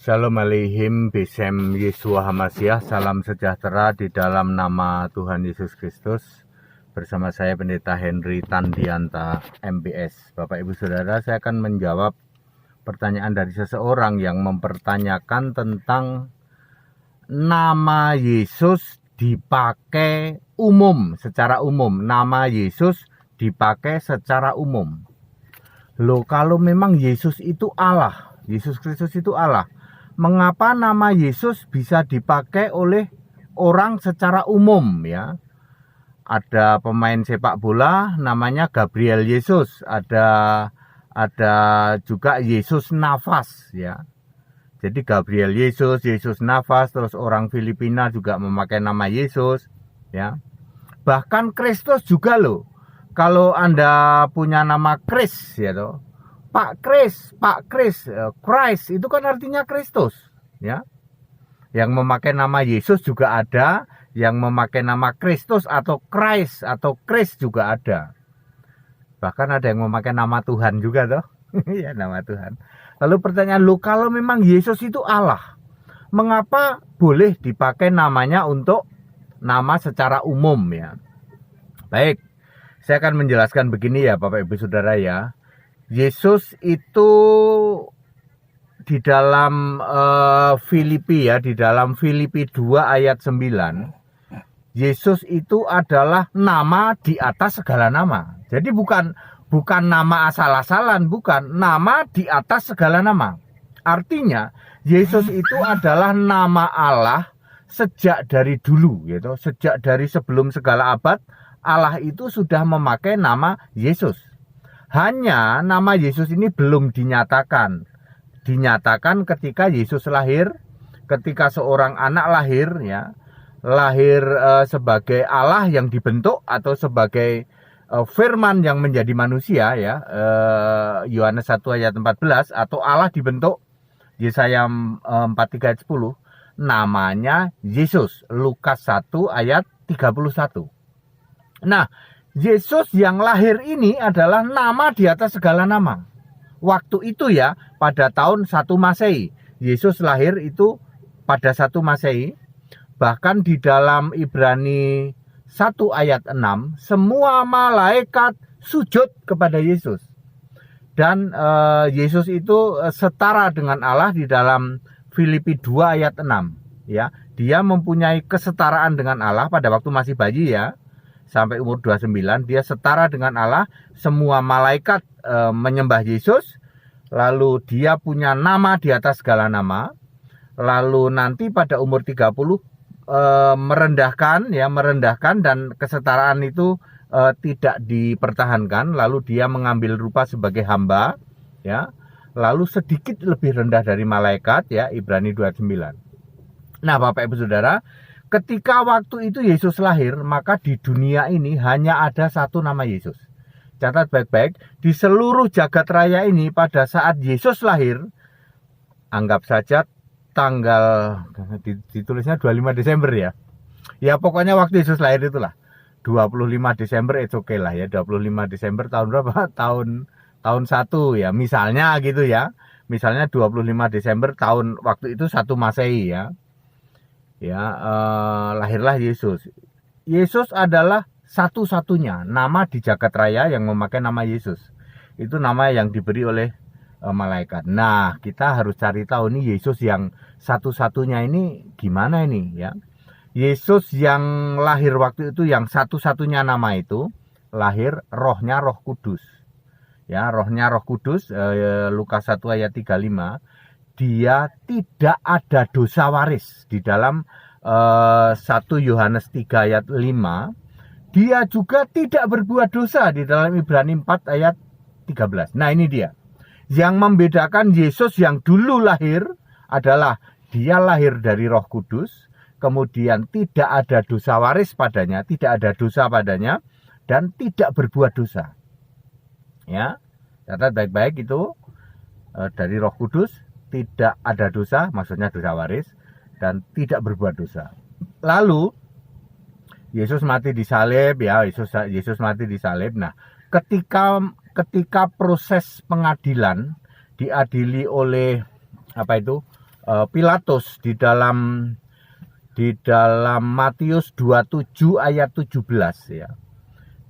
Shalom Aleihim, Besem Yeshua Hamasiah, salam sejahtera di dalam nama Tuhan Yesus Kristus. Bersama saya Pendeta Henry Tandianta, MBS. Bapak Ibu Saudara, saya akan menjawab pertanyaan dari seseorang yang mempertanyakan tentang nama Yesus dipakai umum, secara umum. Nama Yesus dipakai secara umum. Loh, kalau memang Yesus itu Allah, Yesus Kristus itu Allah, mengapa nama Yesus bisa dipakai oleh orang secara umum ya? Ada pemain sepak bola namanya Gabriel Jesus, ada juga Yesus Nafas ya. Jadi Gabriel Jesus, Yesus Nafas, terus orang Filipina juga memakai nama Yesus ya. Bahkan Kristus juga loh. Kalau Anda punya nama Kris ya toh, Pak Kris, Christ itu kan artinya Kristus, ya. Yang memakai nama Yesus juga ada, yang memakai nama Kristus atau Christ atau Kris juga ada. Bahkan ada yang memakai nama Tuhan juga toh, ya nama Tuhan. Lalu pertanyaan, lu kalau memang Yesus itu Allah, mengapa boleh dipakai namanya untuk nama secara umum ya? Baik, saya akan menjelaskan begini ya Bapak Ibu Saudara ya. Yesus itu di dalam Filipi ya, di dalam Filipi 2 ayat 9, Yesus itu adalah nama di atas segala nama. Jadi bukan nama asal-asalan, bukan, nama di atas segala nama. Artinya Yesus itu adalah nama Allah sejak dari dulu gitu, sejak dari sebelum segala abad Allah itu sudah memakai nama Yesus. Hanya nama Yesus ini belum dinyatakan. Dinyatakan ketika Yesus lahir, ketika seorang anak lahir ya, lahir sebagai Allah yang dibentuk atau sebagai firman yang menjadi manusia ya, Yohanes 1 ayat 14, atau Allah dibentuk Yesaya 43 ayat 10, namanya Yesus, Lukas 1 ayat 31. Nah, Yesus yang lahir ini adalah nama di atas segala nama. Waktu itu ya, pada tahun 1 Masehi. Yesus lahir itu pada 1 Masehi. Bahkan di dalam Ibrani 1 ayat 6, semua malaikat sujud kepada Yesus. Dan Yesus itu setara dengan Allah di dalam Filipi 2 ayat 6. Ya, dia mempunyai kesetaraan dengan Allah pada waktu masih bayi ya. Sampai umur 29 dia setara dengan Allah. Semua malaikat menyembah Yesus. Lalu dia punya nama di atas segala nama. Lalu nanti pada umur 30 merendahkan dan kesetaraan itu tidak dipertahankan. Lalu dia mengambil rupa sebagai hamba ya. Lalu sedikit lebih rendah dari malaikat ya, Ibrani 29. Nah, Bapak Ibu Saudara, ketika waktu itu Yesus lahir, maka di dunia ini hanya ada satu nama Yesus. Catat baik-baik, di seluruh jagat raya ini pada saat Yesus lahir, anggap saja tanggal, ditulisnya 25 Desember ya. Ya pokoknya waktu Yesus lahir itulah. 25 Desember itu oke lah ya. 25 Desember tahun berapa? Tahun 1 ya, misalnya gitu ya. Misalnya 25 Desember tahun waktu itu 1 Masehi ya. Ya, lahirlah Yesus. Yesus adalah satu-satunya nama di jagat raya yang memakai nama Yesus. Itu nama yang diberi oleh malaikat. Nah, kita harus cari tahu nih Yesus yang satu-satunya ini gimana ini ya. Yesus yang lahir waktu itu yang satu-satunya nama itu lahir rohnya Roh Kudus. Ya, rohnya Roh Kudus, Lukas 1 ayat 35. Dia tidak ada dosa waris di dalam 1 Yohanes 3 ayat 5. Dia juga tidak berbuat dosa di dalam Ibrani 4 ayat 13. Nah, ini dia. Yang membedakan Yesus yang dulu lahir adalah dia lahir dari Roh Kudus, kemudian tidak ada dosa waris padanya, tidak ada dosa padanya, dan tidak berbuat dosa. Ya, catat baik-baik itu, dari Roh Kudus, tidak ada dosa, maksudnya dosa waris, dan tidak berbuat dosa. Lalu Yesus mati disalib ya, Yesus mati disalib. Nah, ketika proses pengadilan diadili oleh Pilatus di dalam Matius 27 ayat 17 ya.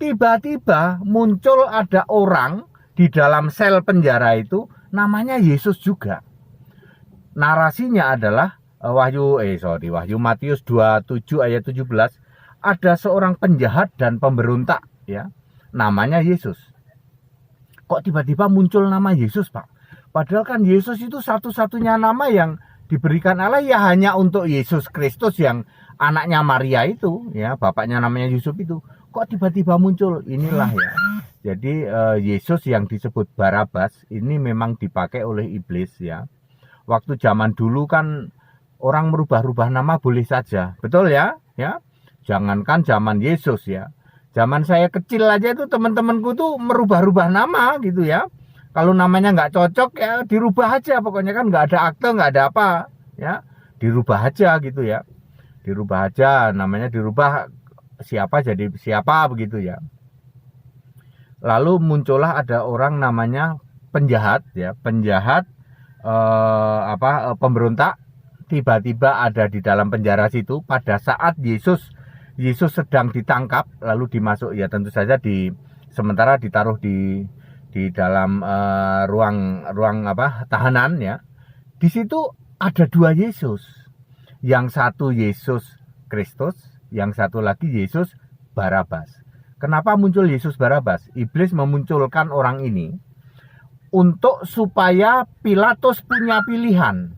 Tiba-tiba muncul ada orang di dalam sel penjara itu namanya Yesus juga. Narasinya adalah Wahyu Matius 27 ayat 17, ada seorang penjahat dan pemberontak ya, namanya Yesus. Kok tiba-tiba muncul nama Yesus, Pak? Padahal kan Yesus itu satu-satunya nama yang diberikan Allah ya hanya untuk Yesus Kristus yang anaknya Maria itu ya, bapaknya namanya Yusuf itu. Kok tiba-tiba muncul? Inilah ya. Jadi Yesus yang disebut Barabas ini memang dipakai oleh iblis ya. Waktu zaman dulu kan orang merubah-rubah nama boleh saja, betul ya? Ya, jangankan zaman Yesus ya. Zaman saya kecil aja itu teman-temanku tuh merubah-rubah nama gitu ya. Kalau namanya nggak cocok ya dirubah aja, pokoknya kan nggak ada akte, nggak ada apa ya, dirubah aja gitu ya. Dirubah aja, namanya dirubah siapa jadi siapa begitu ya. Lalu muncullah ada orang namanya penjahat ya, pemberontak, tiba-tiba ada di dalam penjara situ pada saat Yesus sedang ditangkap, lalu dimasuk ya tentu saja sementara ditaruh di dalam ruang tahanan ya. Di situ ada dua Yesus. Yang satu Yesus Kristus, yang satu lagi Yesus Barabas. Kenapa muncul Yesus Barabas? Iblis memunculkan orang ini untuk supaya Pilatus punya pilihan.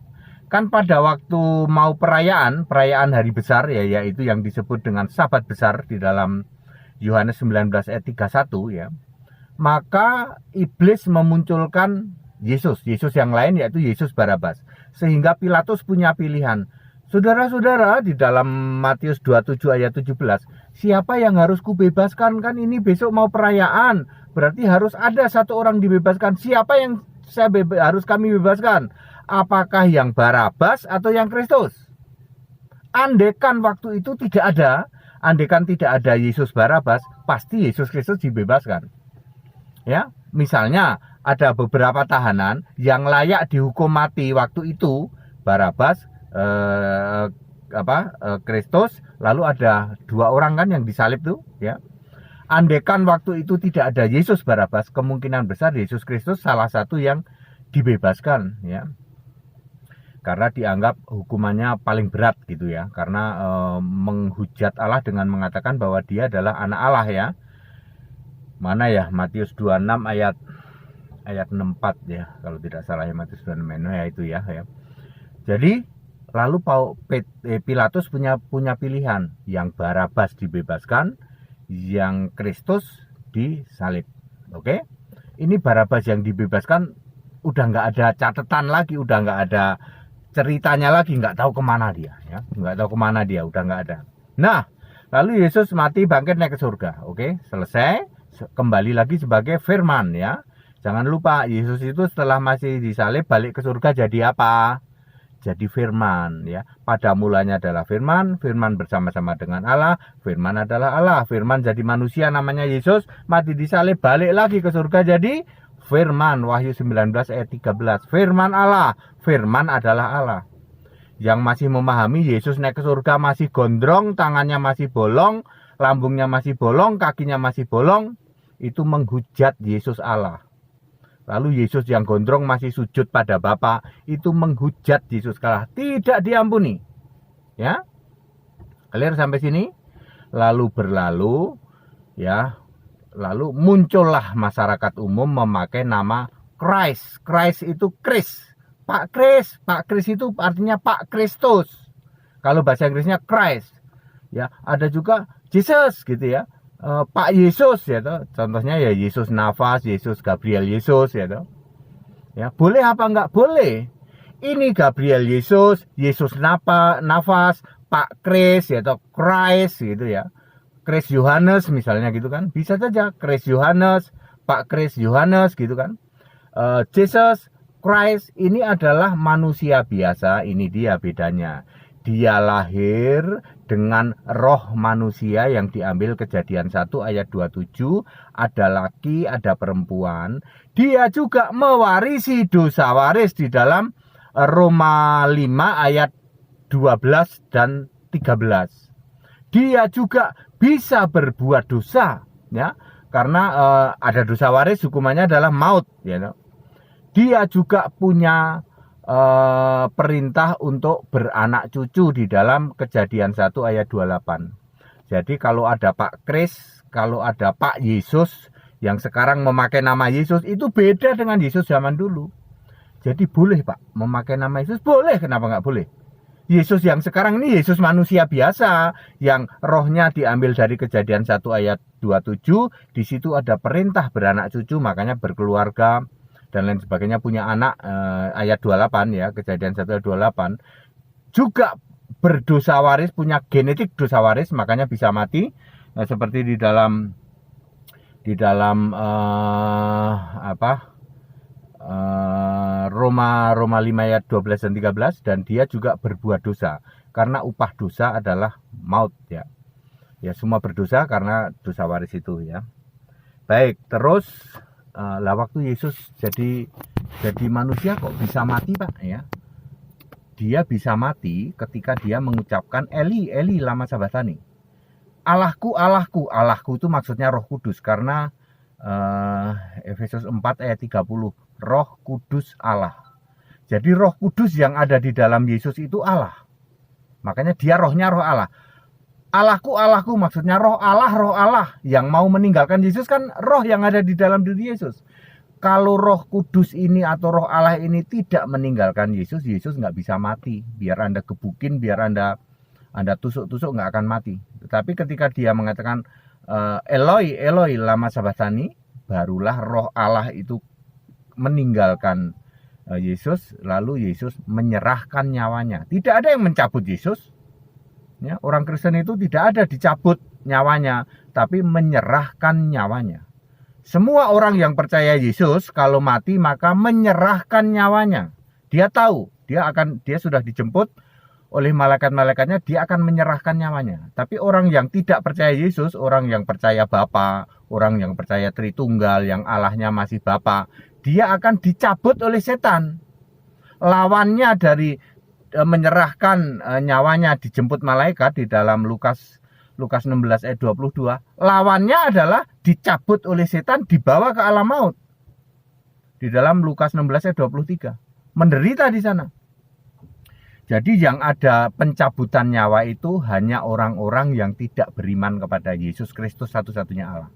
Kan pada waktu mau perayaan hari besar ya, yaitu yang disebut dengan Sabat besar di dalam Yohanes 19 ayat 31 ya. Maka iblis memunculkan Yesus yang lain yaitu Yesus Barabas. Sehingga Pilatus punya pilihan. Saudara-saudara, di dalam Matius 27 ayat 17, siapa yang harus kubebaskan? Kan ini besok mau perayaan, berarti harus ada satu orang dibebaskan. Siapa yang harus kami bebaskan? Apakah yang Barabas atau yang Kristus? Andekan waktu itu tidak ada Yesus Barabas, pasti Yesus Kristus dibebaskan. Ya, misalnya ada beberapa tahanan yang layak dihukum mati waktu itu, Barabas, Kristus, lalu ada dua orang kan yang disalib tuh ya. Andekan waktu itu tidak ada Yesus Barabas, kemungkinan besar Yesus Kristus salah satu yang dibebaskan ya. Karena dianggap hukumannya paling berat gitu ya, karena menghujat Allah dengan mengatakan bahwa dia adalah anak Allah ya. Mana ya, Matius 26 ayat 64 ya, kalau tidak salah ya, Matius 26 ya itu ya. Jadi lalu Pilatus punya pilihan, yang Barabas dibebaskan, yang Kristus disalib. Oke? Ini Barabas yang dibebaskan udah nggak ada catatan lagi, udah nggak ada ceritanya lagi, nggak tahu kemana dia ya, udah nggak ada. Nah, lalu Yesus mati, bangkit, naik ke surga. Oke, selesai, kembali lagi sebagai firman ya. Jangan lupa Yesus itu setelah masih disalib balik ke surga jadi apa? Jadi firman ya. Pada mulanya adalah firman, firman bersama-sama dengan Allah, firman adalah Allah, firman jadi manusia namanya Yesus, mati disalib, balik lagi ke surga jadi firman. Wahyu 19 ayat 13, firman Allah, firman adalah Allah. Yang masih memahami Yesus naik ke surga masih gondrong, tangannya masih bolong, lambungnya masih bolong, kakinya masih bolong, itu menghujat Yesus Allah. Lalu Yesus yang gondrong masih sujud pada Bapa, itu menghujat Yesus kalah, tidak diampuni. Ya, clear sampai sini? Lalu berlalu, ya, lalu muncullah masyarakat umum memakai nama Christ. Christ itu Kris, Pak Kris itu artinya Pak Kristus. Kalau bahasa Inggrisnya Christ. Ya, ada juga Jesus gitu ya. Pak Yesus ya toh. Contohnya ya Yesus Nafas, Yesus Gabriel Yesus ya toh. Ya, boleh apa enggak? Boleh. Ini Gabriel Yesus, Yesus Nafas, Pak Kris ya toh, Christ gitu ya. Kris Yohanes misalnya gitu kan. Bisa saja Kris Yohanes, Pak Kris Yohanes gitu kan. Jesus Christ ini adalah manusia biasa, ini dia bedanya. Dia lahir dengan roh manusia yang diambil Kejadian 1 ayat 27. Ada laki, ada perempuan. Dia juga mewarisi dosa waris di dalam Roma 5 ayat 12 dan 13. Dia juga bisa berbuat dosa, ya, karena ada dosa waris, hukumannya adalah maut, ya. Dia juga punya perintah untuk beranak cucu di dalam Kejadian 1 ayat 28. Jadi kalau ada Pak Kris, kalau ada Pak Yesus yang sekarang memakai nama Yesus, itu beda dengan Yesus zaman dulu. Jadi boleh Pak memakai nama Yesus, boleh, kenapa nggak boleh? Yesus yang sekarang ini Yesus manusia biasa yang rohnya diambil dari Kejadian 1 ayat 27. Di situ ada perintah beranak cucu, makanya berkeluarga dan lain sebagainya, punya anak, ayat 28 ya, Kejadian 1 ayat 28. Juga berdosa waris, punya genetik dosa waris, makanya bisa mati, seperti di dalam Roma 5 ayat 12 dan 13. Dan dia juga berbuat dosa karena upah dosa adalah maut, ya. Ya, semua berdosa karena dosa waris itu, ya. Baik, terus lah waktu Yesus jadi manusia kok bisa mati, Pak, ya. Dia bisa mati ketika dia mengucapkan Eli Eli lama sabachthani. Allahku, Allahku. Allahku itu maksudnya Roh Kudus, karena Efesus 4 ayat 30, Roh Kudus Allah. Jadi Roh Kudus yang ada di dalam Yesus itu Allah. Makanya dia rohnya roh Allah. Allahku, Allahku maksudnya roh Allah yang mau meninggalkan Yesus, kan roh yang ada di dalam diri Yesus. Kalau Roh Kudus ini atau roh Allah ini tidak meninggalkan Yesus, Yesus nggak bisa mati. Biar Anda gebukin, biar Anda tusuk-tusuk, nggak akan mati. Tetapi ketika dia mengatakan Eloi, Eloi lama sabachthani, barulah roh Allah itu meninggalkan Yesus, lalu Yesus menyerahkan nyawanya. Tidak ada yang mencabut Yesus. Ya, orang Kristen itu tidak ada dicabut nyawanya, tapi menyerahkan nyawanya. Semua orang yang percaya Yesus kalau mati maka menyerahkan nyawanya. Dia tahu, dia sudah dijemput oleh malaikat-malaikatnya, dia akan menyerahkan nyawanya. Tapi orang yang tidak percaya Yesus, orang yang percaya Bapa, orang yang percaya Tritunggal, yang Allahnya masih Bapa, dia akan dicabut oleh setan. Lawannya dari menyerahkan nyawanya dijemput malaikat di dalam Lukas 16 ayat 22, lawannya adalah dicabut oleh setan, dibawa ke alam maut. Di dalam Lukas 16 ayat 23, menderita di sana. Jadi yang ada pencabutan nyawa itu hanya orang-orang yang tidak beriman kepada Yesus Kristus satu-satunya Allah.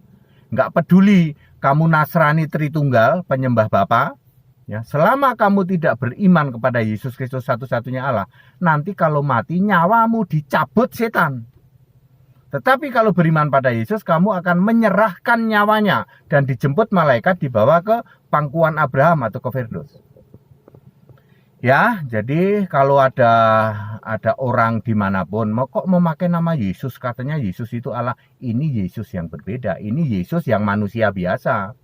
Nggak peduli kamu Nasrani Tritunggal, penyembah Bapa, ya, selama kamu tidak beriman kepada Yesus Kristus satu-satunya Allah, nanti kalau mati nyawamu dicabut setan. Tetapi kalau beriman pada Yesus, kamu akan menyerahkan nyawanya dan dijemput malaikat, dibawa ke pangkuan Abraham atau ke Firdaus. Ya, jadi kalau ada orang dimanapun kok memakai nama Yesus, katanya Yesus itu Allah, ini Yesus yang berbeda. Ini Yesus yang manusia biasa.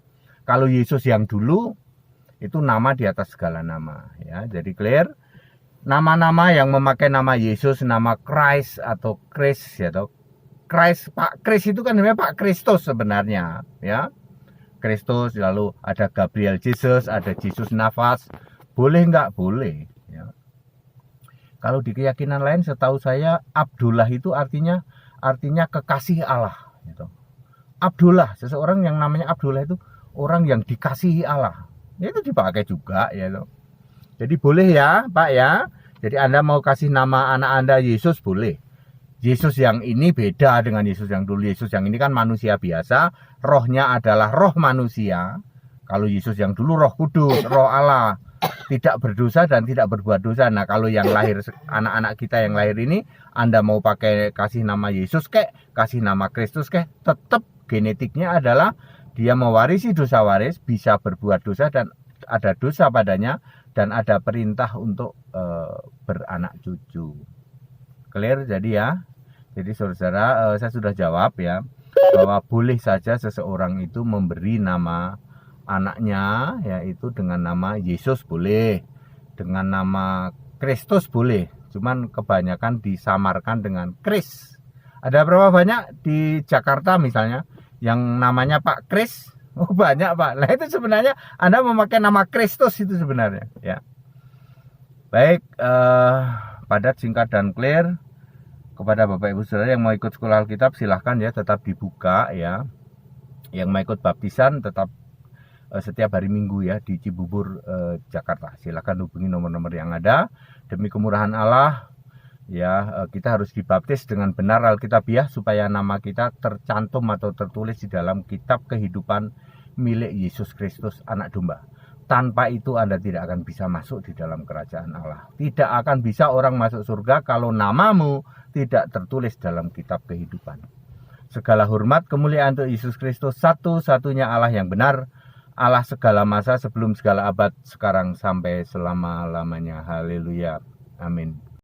Kalau Yesus yang dulu itu nama di atas segala nama, ya. Jadi clear. Nama-nama yang memakai nama Yesus, nama Christ atau Chris, ya, atau Christ, Pak Kris itu kan namanya Pak Kristus sebenarnya, ya. Kristus, lalu ada Gabriel Jesus, ada Jesus Nafas. Boleh nggak? Boleh, ya. Kalau di keyakinan lain setahu saya Abdullah itu artinya kekasih Allah, gitu. Abdullah, seseorang yang namanya Abdullah itu orang yang dikasihi Allah. Ya, itu dipakai juga, ya. Jadi boleh ya, Pak, ya. Jadi Anda mau kasih nama anak Anda Yesus, boleh. Yesus yang ini beda dengan Yesus yang dulu. Yesus yang ini kan manusia biasa, rohnya adalah roh manusia. Kalau Yesus yang dulu Roh Kudus, roh Allah, tidak berdosa dan tidak berbuat dosa. Nah, kalau yang lahir, anak-anak kita yang lahir ini, Anda mau pakai kasih nama Yesus kek, kasih nama Kristus kek, tetap genetiknya adalah dia mewarisi dosa waris, bisa berbuat dosa dan ada dosa padanya, dan ada perintah untuk beranak cucu. Clear jadi ya. Jadi saudara, saya sudah jawab ya, bahwa boleh saja seseorang itu memberi nama anaknya, yaitu dengan nama Yesus boleh, dengan nama Kristus boleh, cuman kebanyakan disamarkan dengan Kris. Ada berapa banyak di Jakarta misalnya yang namanya Pak Kris? Oh, banyak, Pak. Nah, itu sebenarnya Anda memakai nama Kristus itu sebenarnya, ya. Baik, padat, singkat, dan clear. Kepada Bapak Ibu Saudara yang mau ikut sekolah Alkitab, silahkan ya, tetap dibuka ya. Yang mau ikut baptisan tetap setiap hari Minggu ya di Cibubur, Jakarta. Silahkan hubungi nomor-nomor yang ada. Demi kemurahan Allah ya, kita harus dibaptis dengan benar Alkitabiah supaya nama kita tercantum atau tertulis di dalam kitab kehidupan milik Yesus Kristus, Anak Domba. Tanpa itu Anda tidak akan bisa masuk di dalam kerajaan Allah. Tidak akan bisa orang masuk surga kalau namamu tidak tertulis dalam kitab kehidupan. Segala hormat kemuliaan untuk Yesus Kristus, satu-satunya Allah yang benar, Allah segala masa, sebelum segala abad, sekarang sampai selama-lamanya. Haleluya. Amin.